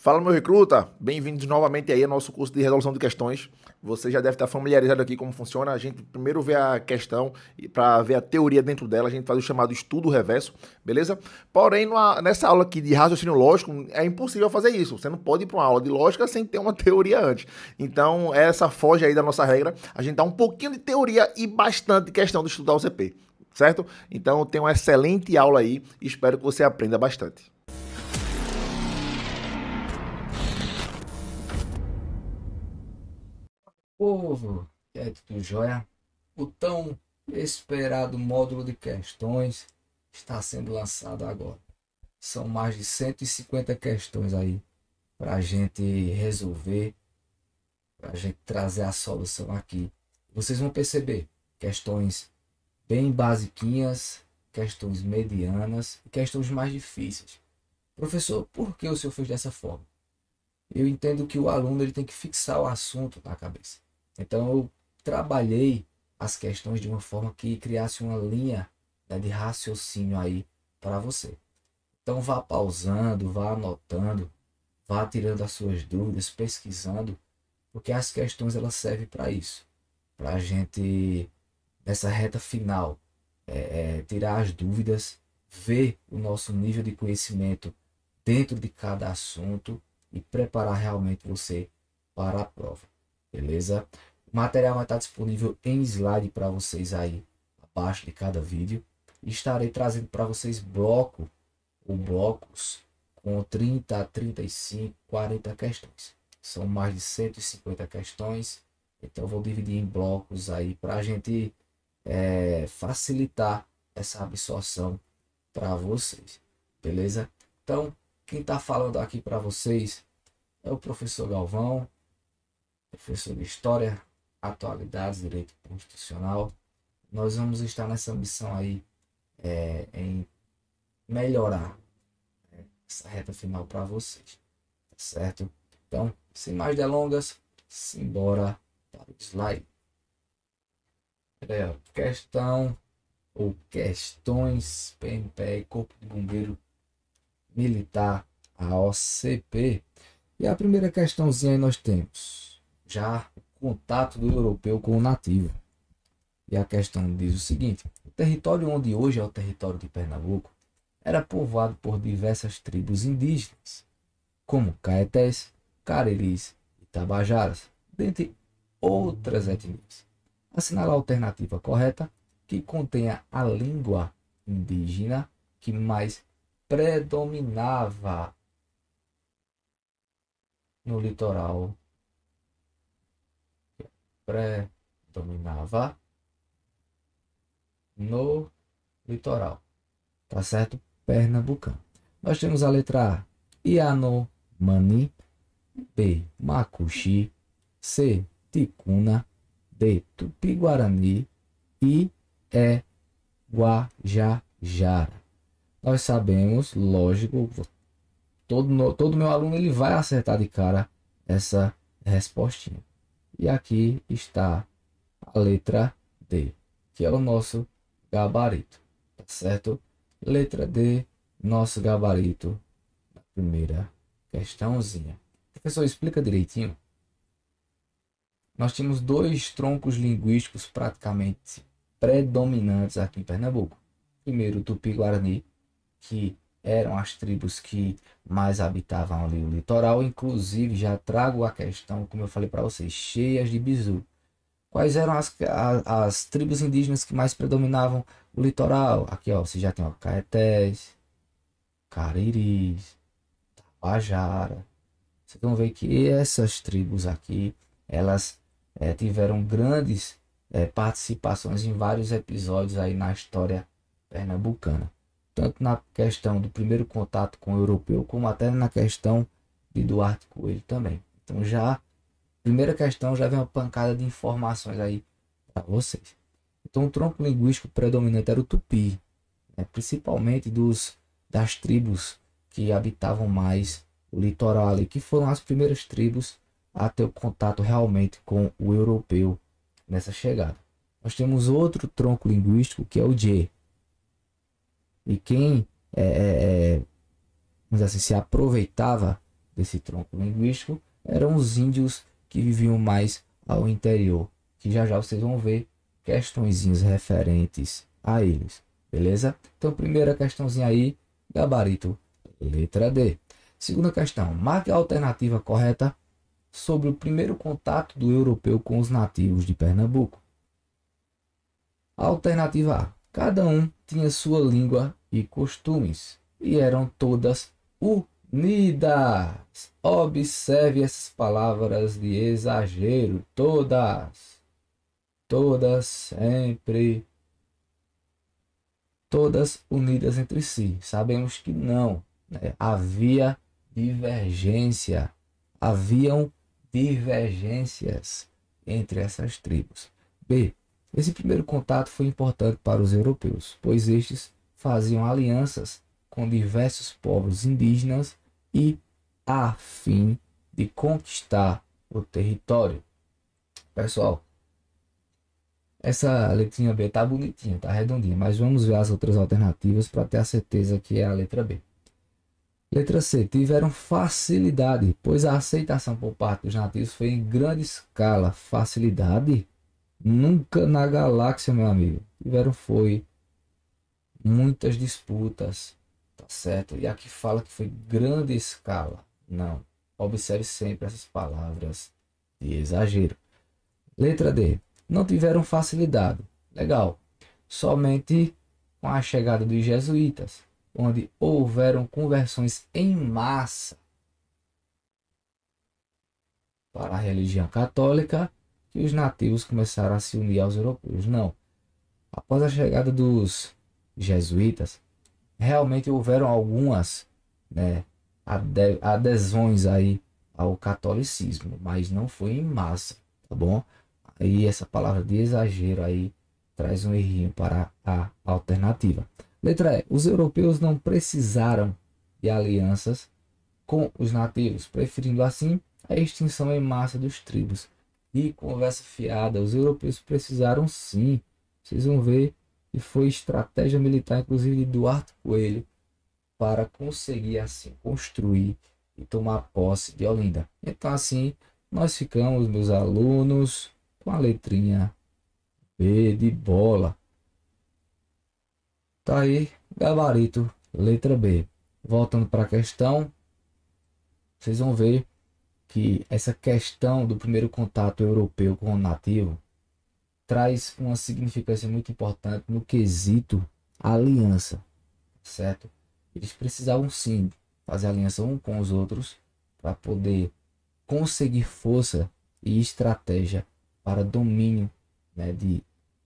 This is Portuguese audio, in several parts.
Fala, meu recruta! Bem-vindos novamente aí ao nosso curso de resolução de questões. Você já deve estar familiarizado aqui como funciona. A gente primeiro vê a questão e para ver a teoria dentro dela, a gente faz o chamado estudo reverso, beleza? Porém, nessa aula aqui de raciocínio lógico, é impossível fazer isso. Você não pode ir para uma aula de lógica sem ter uma teoria antes. Então, essa foge aí da nossa regra. A gente dá um pouquinho de teoria e bastante questão de estudar o CP, certo? Então, tem uma excelente aula aí. Espero que você aprenda bastante. Povo, que é tudo jóia? O tão esperado módulo de questões está sendo lançado agora. São mais de 150 questões aí para a gente resolver, para a gente trazer a solução aqui. Vocês vão perceber questões bem basiquinhas, questões medianas e questões mais difíceis. Professor, por que o senhor fez dessa forma? Eu entendo que o aluno ele tem que fixar o assunto na cabeça. Então eu trabalhei as questões de uma forma que criasse uma linha, né, de raciocínio aí para você. Então vá pausando, vá anotando, vá tirando as suas dúvidas, pesquisando, porque as questões elas servem para isso, para a gente nessa reta final tirar as dúvidas, ver o nosso nível de conhecimento dentro de cada assunto e preparar realmente você para a prova, beleza? O material vai estar disponível em slide para vocês aí abaixo de cada vídeo. E estarei trazendo para vocês bloco ou blocos com 30, 35, 40 questões. São mais de 150 questões, então eu vou dividir em blocos aí para a gente facilitar essa absorção para vocês, beleza? Então, quem está falando aqui para vocês é o professor Galvão, professor de História, Atualidades, Direito Constitucional. Nós vamos estar nessa missão aí em melhorar essa reta final para vocês, tá certo? Então, sem mais delongas, simbora para o slide. Questão ou questões PMPE, Corpo de Bombeiro Militar, a OCP. E a primeira questãozinha aí nós temos já o contato do europeu com o nativo. E a questão diz o seguinte: o território onde hoje é o território de Pernambuco era povoado por diversas tribos indígenas, como Caetés, Cariris e Tabajaras, dentre outras etnias. Assinala a alternativa correta que contenha a língua indígena que mais predominava no litoral, predominava no litoral, tá certo? Pernambucano. Nós temos a letra A, Yanomami, B, Macuxi, C, Ticuna, D, Tupi-Guarani e E, Guajajara. Nós sabemos, lógico, todo meu aluno ele vai acertar de cara essa respostinha. E aqui está a letra D, que é o nosso gabarito, tá certo? Letra D, nosso gabarito da primeira questãozinha. Professor, explica direitinho. Nós tínhamos dois troncos linguísticos praticamente predominantes aqui em Pernambuco. Primeiro, o Tupi-Guarani, que eram as tribos que mais habitavam ali o litoral. Inclusive, já trago a questão, como eu falei para vocês, cheias de bizu. Quais eram as tribos indígenas que mais predominavam o litoral? Aqui, ó, você já tem o Caetés, Cariris, Tabajara. Vocês vão ver que essas tribos aqui, elas tiveram grandes participações em vários episódios aí na história pernambucana. Tanto na questão do primeiro contato com o europeu, como até na questão de Duarte Coelho também. Então já, primeira questão, já vem uma pancada de informações aí para vocês. Então o tronco linguístico predominante era o tupi, né? Principalmente das tribos que habitavam mais o litoral ali, que foram as primeiras tribos a ter o contato realmente com o europeu nessa chegada. Nós temos outro tronco linguístico que é o G. E quem vamos dizer assim, se aproveitava desse tronco linguístico eram os índios que viviam mais ao interior, que já já vocês vão ver questõezinhas referentes a eles, beleza? Então, primeira questãozinha aí, gabarito, letra D. Segunda questão, marque a alternativa correta sobre o primeiro contato do europeu com os nativos de Pernambuco. Alternativa A, cada um tinha sua língua e costumes, e eram todas unidas. Observe essas palavras de exagero, todas, todas sempre, todas unidas entre si. Sabemos que não, né? Havia divergência, haviam divergências entre essas tribos. B. Esse primeiro contato foi importante para os europeus, pois estes faziam alianças com diversos povos indígenas e a fim de conquistar o território. Pessoal, essa letrinha B tá bonitinha, tá redondinha, mas vamos ver as outras alternativas para ter a certeza que é a letra B. Letra C. Tiveram facilidade, pois a aceitação por parte dos nativos foi em grande escala. Facilidade? Nunca na galáxia, meu amigo. Tiveram foi muitas disputas, tá certo? E aqui fala que foi grande escala. Não. Observe sempre essas palavras de exagero. Letra D. Não tiveram facilidade. Legal. Somente com a chegada dos jesuítas, onde houveram conversões em massa para a religião católica, que os nativos começaram a se unir aos europeus. Não. Após a chegada dos jesuítas, realmente houveram algumas, né, adesões aí ao catolicismo, mas não foi em massa, tá bom? Aí essa palavra de exagero aí traz um errinho para a alternativa. Letra E. Os europeus não precisaram de alianças com os nativos, preferindo assim a extinção em massa dos tribos. E conversa fiada, os europeus precisaram sim. Vocês vão ver que foi estratégia militar, inclusive de Duarte Coelho, para conseguir assim construir e tomar posse de Olinda. Então assim, nós ficamos, meus alunos, com a letrinha B de bola. Tá aí, gabarito, letra B. Voltando para a questão, vocês vão ver que essa questão do primeiro contato europeu com o nativo traz uma significância muito importante no quesito aliança, certo? Eles precisavam sim fazer aliança um com os outros para poder conseguir força e estratégia para domínio, né, de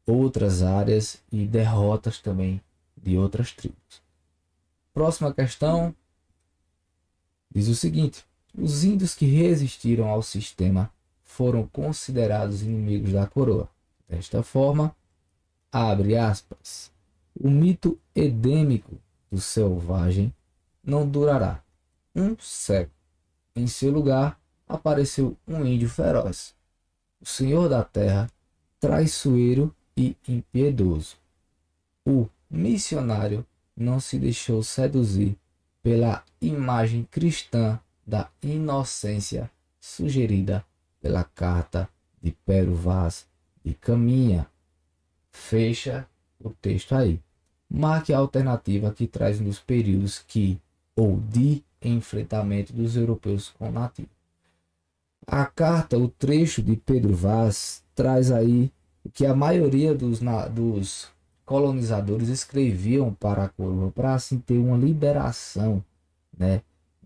outras áreas e derrotas também de outras tribos. Próxima questão diz o seguinte: os índios que resistiram ao sistema foram considerados inimigos da coroa. Desta forma, abre aspas, o mito edêmico do selvagem não durará um século. Em seu lugar, apareceu um índio feroz, o senhor da terra, traiçoeiro e impiedoso. O missionário não se deixou seduzir pela imagem cristã da inocência sugerida pela carta de Pero Vaz de Caminha. Fecha o texto aí. Marque a alternativa que traz nos períodos que ou de enfrentamento dos europeus com nativos. A carta, o trecho de Pedro Vaz, traz aí que a maioria dos colonizadores escreviam para a coroa para assim ter uma liberação, né?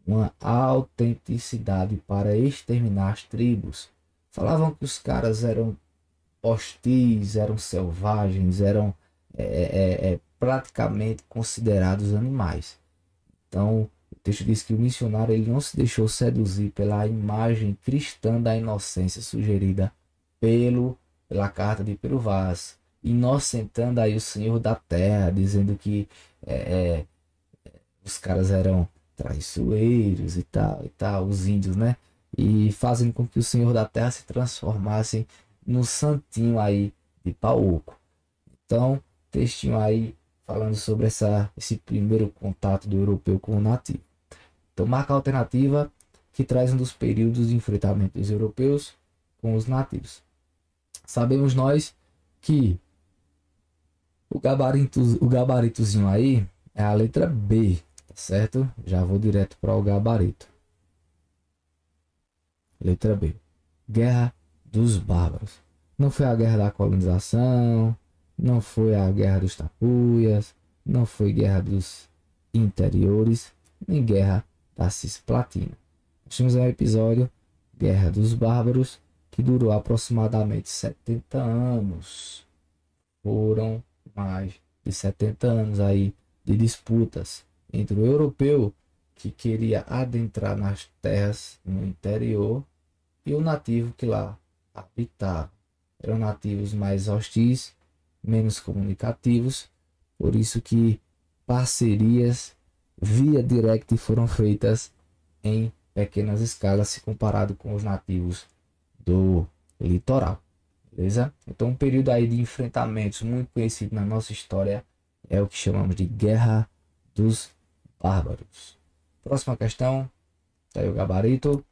Uma autenticidade para exterminar as tribos. Falavam que os caras eram hostis, eram selvagens, eram praticamente considerados animais. Então, o texto diz que o missionário ele não se deixou seduzir pela imagem cristã da inocência sugerida pela carta de Pero Vaz, inocentando aí o Senhor da Terra, dizendo que os caras eram traiçoeiros e tal, os índios, né? E fazendo com que o Senhor da Terra se transformasse no santinho aí de Pauco. Então, textinho aí falando sobre esse primeiro contato do europeu com o nativo. Então, marca a alternativa que traz um dos períodos de enfrentamento dos europeus com os nativos. Sabemos nós que o gabaritozinho aí é a letra B, tá certo? Já vou direto para o gabarito. Letra B. Guerra dos Bárbaros. Não foi a guerra da colonização, não foi a guerra dos tapuias, não foi guerra dos interiores, nem guerra da Cisplatina. Nós tínhamos um episódio, Guerra dos Bárbaros, que durou aproximadamente 70 anos. Foram mais de 70 anos aí de disputas entre o europeu que queria adentrar nas terras no interior e o nativo que lá habitava. Eram nativos mais hostis, menos comunicativos, por isso que parcerias via direct foram feitas em pequenas escalas se comparado com os nativos do litoral. Beleza? Então um período aí de enfrentamentos muito conhecido na nossa história é o que chamamos de Guerra dos Bárbaros. Próxima questão, tá aí o gabarito,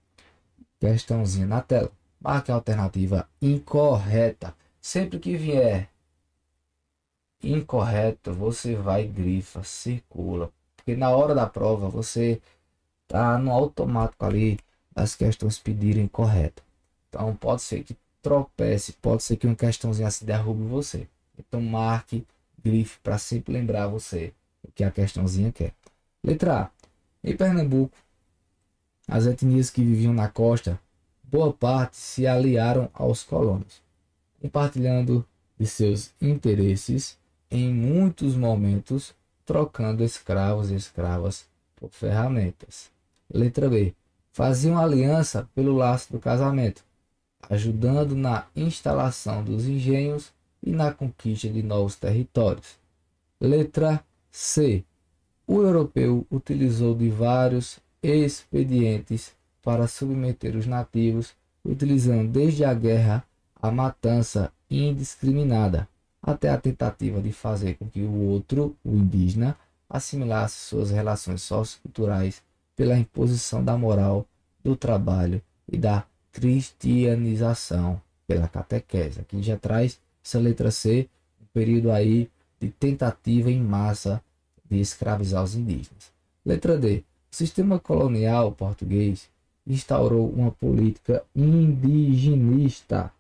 questãozinha na tela. Marque a alternativa incorreta. Sempre que vier incorreto, você vai, grifa, circula. Porque na hora da prova, você tá no automático ali das questões pedirem correto. Então pode ser que tropece, pode ser que uma questãozinha se derrube você. Então marque, grife para sempre lembrar você o que a questãozinha quer. Letra A. Em Pernambuco, as etnias que viviam na costa, boa parte se aliaram aos colonos, compartilhando de seus interesses em muitos momentos, trocando escravos e escravas por ferramentas. Letra B. Faziam aliança pelo laço do casamento, ajudando na instalação dos engenhos e na conquista de novos territórios. Letra C. O europeu utilizou de vários expedientes para submeter os nativos, utilizando desde a guerra a matança indiscriminada, até a tentativa de fazer com que o outro, o indígena, assimilasse suas relações socioculturais pela imposição da moral, do trabalho e da cristianização pela catequese. Aqui já traz essa letra C, um período aí de tentativa em massa de escravizar os indígenas. Letra D. O sistema colonial português instaurou uma política indigenista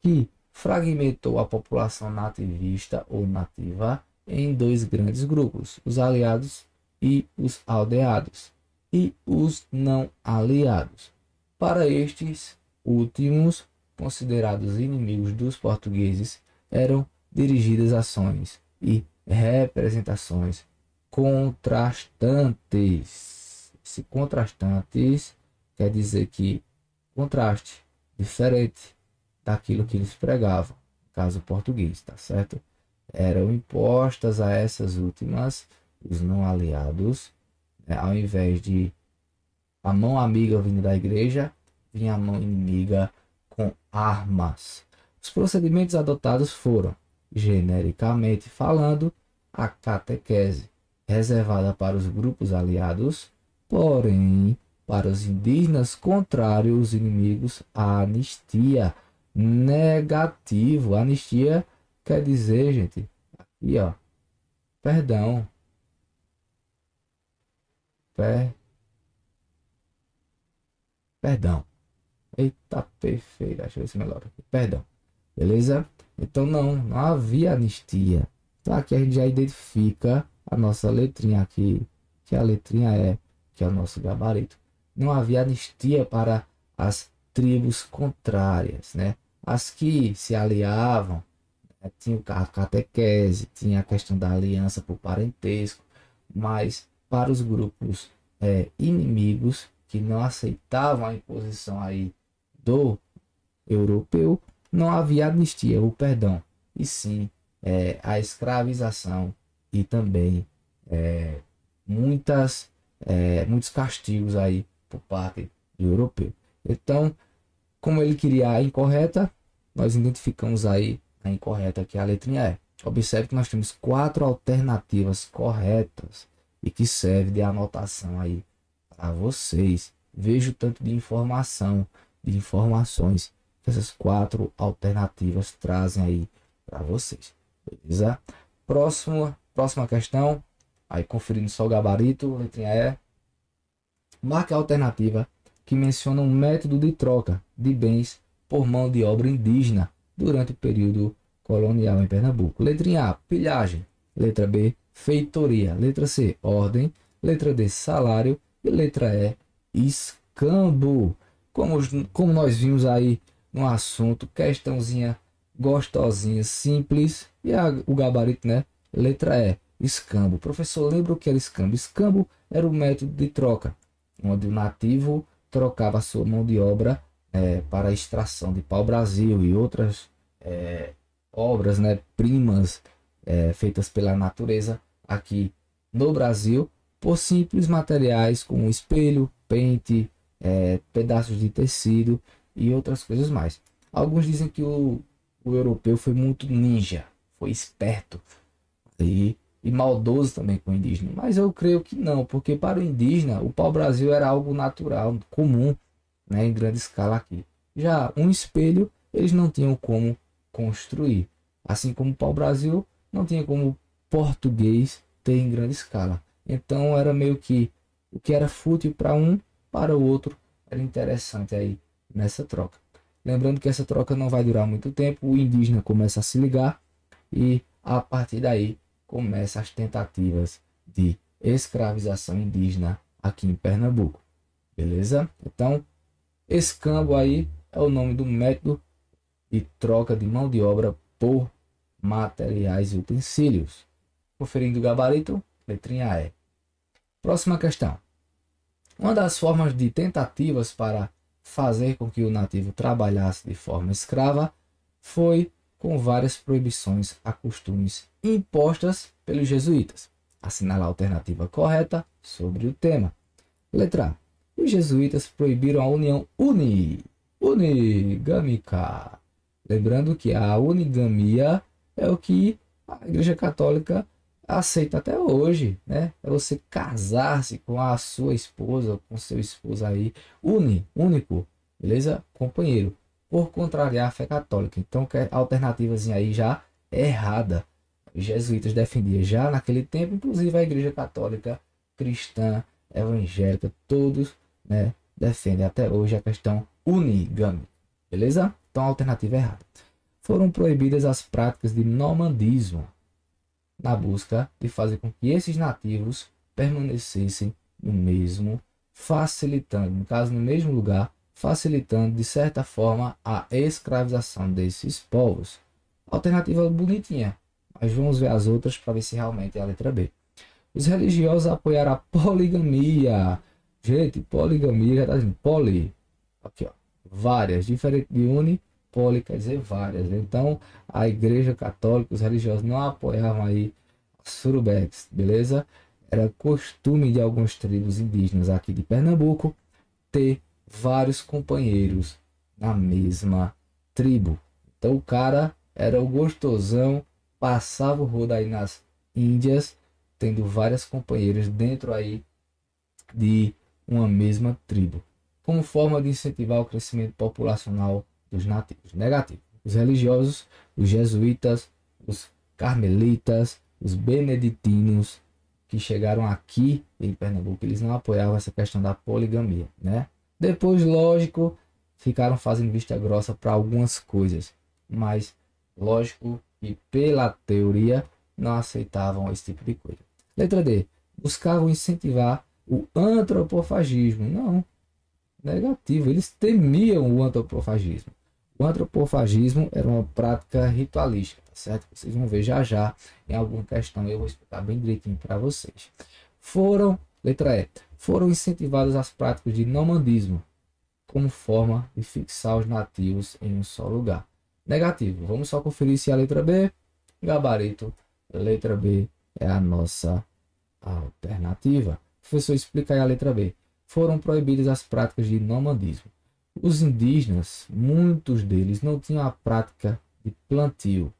que fragmentou a população nativista ou nativa em dois grandes grupos, os aliados e os aldeados, e os não aliados. Para estes últimos, considerados inimigos dos portugueses, eram dirigidas ações e representações contrastantes. Esse contrastantes quer dizer que contraste, diferente daquilo que eles pregavam, no caso português, tá certo? Eram impostas a essas últimas, os não aliados, né? Ao invés de a mão amiga vindo da igreja, vinha a mão inimiga com armas. Os procedimentos adotados foram, genericamente falando, a catequese, reservada para os grupos aliados, porém, para os indígenas contrários, os inimigos, a anistia. Negativo. Anistia quer dizer, gente, aqui ó, perdão. Perdão. Eita, perfeito. Deixa eu ver se melhora aqui. Perdão. Beleza? Então não havia anistia. Então aqui a gente já identifica a nossa letrinha aqui, que a letrinha E, que é o nosso gabarito. Não havia anistia para as tribos contrárias, né? As que se aliavam, né? Tinha a catequese, tinha a questão da aliança por parentesco, mas para os grupos inimigos que não aceitavam a imposição aí do europeu, não havia anistia, o perdão, e sim a escravização e também muitos castigos aí por parte do europeu. Então, como ele queria a incorreta, nós identificamos aí a incorreta, que é a letrinha E. Observe que nós temos 4 alternativas corretas e que serve de anotação aí para vocês. Veja o tanto de informação, de informações que essas 4 alternativas trazem aí para vocês. Beleza? Próxima questão. Aí conferindo só o gabarito, letrinha E. Marque a alternativa que menciona um método de troca de bens por mão de obra indígena durante o período colonial em Pernambuco. Letrinha A, pilhagem. Letra B, feitoria. Letra C, ordem. Letra D, salário. E letra E, escambo. Como nós vimos aí no assunto, questãozinha gostosinha, simples. E o gabarito, né? Letra E, escambo. Professor, lembra o que era escambo? Escambo era o método de troca, onde o nativo trocava a sua mão de obra para a extração de pau-brasil e outras obras, né, primas feitas pela natureza aqui no Brasil, por simples materiais como espelho, pente, pedaços de tecido e outras coisas mais. Alguns dizem que o europeu foi muito ninja, foi esperto e maldoso também com o indígena, mas eu creio que não, porque para o indígena o pau-brasil era algo natural, comum, né, em grande escala aqui. Já um espelho eles não tinham como construir, assim como o pau-brasil não tinha como português ter em grande escala. Então era meio que o que era fútil para um, para o outro era interessante aí nessa troca. Lembrando que essa troca não vai durar muito tempo, o indígena começa a se ligar e a partir daí começam as tentativas de escravização indígena aqui em Pernambuco. Beleza? Então, escambo aí é o nome do método de troca de mão de obra por materiais e utensílios. Conferindo o gabarito, letrinha E. Próxima questão. Uma das formas de tentativas para fazer com que o nativo trabalhasse de forma escrava foi com várias proibições a costumes impostas pelos jesuítas. Assinala a alternativa correta sobre o tema. Letra A. Os jesuítas proibiram a união unigâmica. Lembrando que a unigamia é o que a Igreja Católica aceita até hoje, né? É você casar-se com a sua esposa, com seu esposo aí, único, beleza? Companheiro, por contrariar a fé católica. Então, a alternativazinha aí já é errada. Os jesuítas defendiam já naquele tempo, inclusive a Igreja Católica, cristã, evangélica, todos, né, defendem até hoje a questão unigâmica, beleza? Então, a alternativa é errada. Foram proibidas as práticas de nomandismo, na busca de fazer com que esses nativos permanecessem no mesmo, facilitando, no caso, no mesmo lugar, facilitando, de certa forma, a escravização desses povos. Alternativa bonitinha, mas vamos ver as outras para ver se realmente é a letra B. Os religiosos apoiaram a poligamia. Gente, poligamia já está dizendo poli. Aqui, ó, várias, diferente de uni, poli quer dizer várias. Então, a Igreja Católica, os religiosos não apoiavam aí as surubex, beleza? Era costume de algumas tribos indígenas aqui de Pernambuco ter vários companheiros na mesma tribo. Então, o cara era o gostosão, passava o rodo aí nas Índias, tendo várias companheiras dentro aí de uma mesma tribo, como forma de incentivar o crescimento populacional dos nativos. Negativo. Os religiosos, os jesuítas, os carmelitas, os beneditinos que chegaram aqui em Pernambuco, eles não apoiavam essa questão da poligamia, né? Depois, lógico, ficaram fazendo vista grossa para algumas coisas, mas lógico que pela teoria não aceitavam esse tipo de coisa. Letra D. Buscavam incentivar o antropofagismo. Não, negativo. Eles temiam o antropofagismo. O antropofagismo era uma prática ritualística, tá certo? Vocês vão ver já já em alguma questão. Eu vou explicar bem direitinho para vocês. Letra E. Foram incentivadas as práticas de nomandismo como forma de fixar os nativos em um só lugar. Negativo. Vamos só conferir se a letra B. Gabarito. Letra B é a nossa alternativa. Professor, explica aí a letra B. Foram proibidas as práticas de nomandismo. Os indígenas, muitos deles, não tinham a prática de plantio.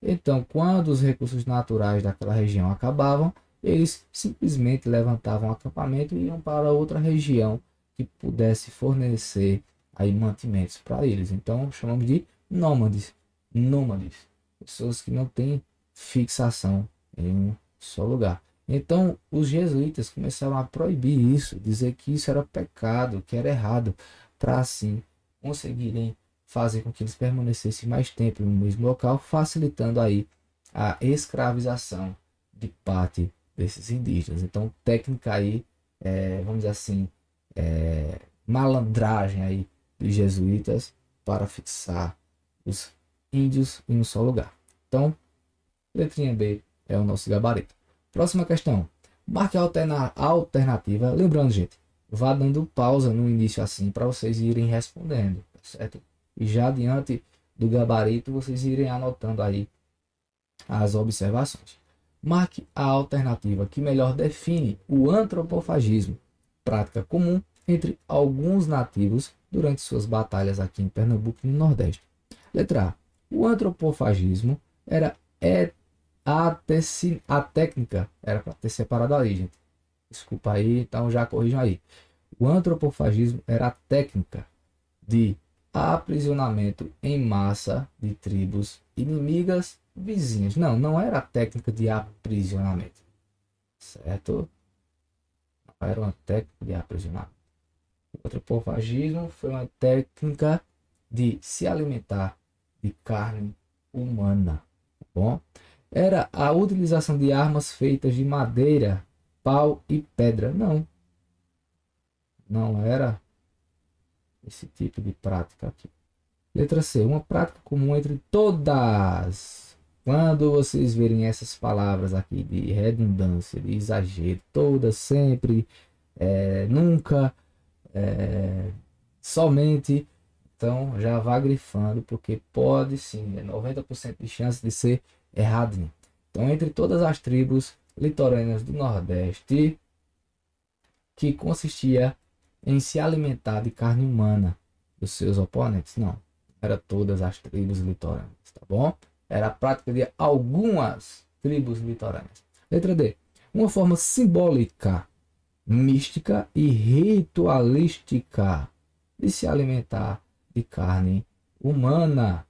Então, quando os recursos naturais daquela região acabavam, eles simplesmente levantavam um acampamento e iam para outra região que pudesse fornecer aí mantimentos para eles. Então chamamos de nômades, nômades, pessoas que não têm fixação em um só lugar. Então os jesuítas começaram a proibir isso, dizer que isso era pecado, que era errado, para assim conseguirem fazer com que eles permanecessem mais tempo no mesmo local, facilitando aí a escravização de parte desses indígenas. Então técnica aí, vamos dizer assim, malandragem aí dos jesuítas para fixar os índios em um só lugar. Então, letrinha B é o nosso gabarito. Próxima questão. Marque a alternativa. Lembrando, gente, vá dando pausa no início assim para vocês irem respondendo, tá certo? E já diante do gabarito, vocês irem anotando aí as observações. Marque a alternativa que melhor define o antropofagismo, prática comum entre alguns nativos durante suas batalhas aqui em Pernambuco e no Nordeste. Letra A. O antropofagismo era a técnica, era para ter separado ali, gente. Desculpa aí, então já corrijam aí. O antropofagismo era a técnica de aprisionamento em massa de tribos inimigas vizinhas. Não, não era a técnica de aprisionamento, certo? Não era uma técnica de aprisionamento. O antropofagismo foi uma técnica de se alimentar de carne humana, tá bom? Era a utilização de armas feitas de madeira, pau e pedra. Não, não era esse tipo de prática aqui. Letra C, uma prática comum entre todas. Quando vocês verem essas palavras aqui de redundância, de exagero, todas, sempre, nunca, somente, então já vá grifando, porque pode sim, 90% de chance de ser erradinho. Então, entre todas as tribos litorâneas do Nordeste, que consistia em se alimentar de carne humana dos seus oponentes, não, era todas as tribos litorâneas, tá bom? Era a prática de algumas tribos litorâneas. Letra D. Uma forma simbólica, mística e ritualística de se alimentar de carne humana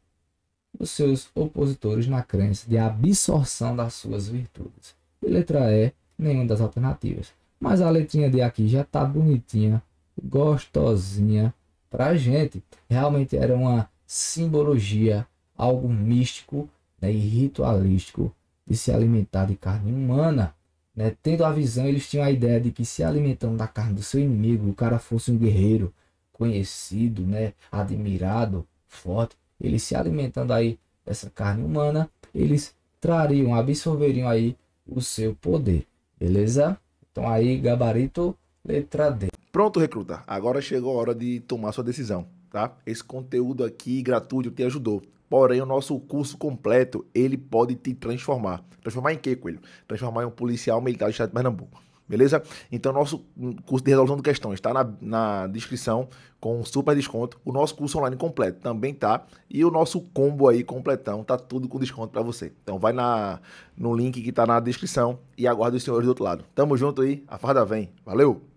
dos seus opositores na crença de absorção das suas virtudes. E letra E, nenhuma das alternativas. Mas a letrinha D aqui já está bonitinha, gostosinha pra gente. Realmente era uma simbologia, algo místico, né, e ritualístico de se alimentar de carne humana. Né? Tendo a visão, eles tinham a ideia de que se alimentando da carne do seu inimigo, o cara fosse um guerreiro conhecido, né, admirado, forte. Eles se alimentando aí dessa carne humana, eles trariam, absorveriam aí o seu poder. Beleza? Então aí, gabarito, letra D. Pronto, recruta. Agora chegou a hora de tomar sua decisão, tá? Esse conteúdo aqui gratuito te ajudou. Porém, o nosso curso completo, ele pode te transformar. Transformar em quê, Coelho? Transformar em um policial militar do estado de Pernambuco. Beleza? Então, nosso curso de resolução de questões está na descrição com um super desconto. O nosso curso online completo também tá. E o nosso combo aí completão, tá tudo com desconto para você. Então, vai no link que tá na descrição e aguarda os senhores do outro lado. Tamo junto aí, a farda vem. Valeu!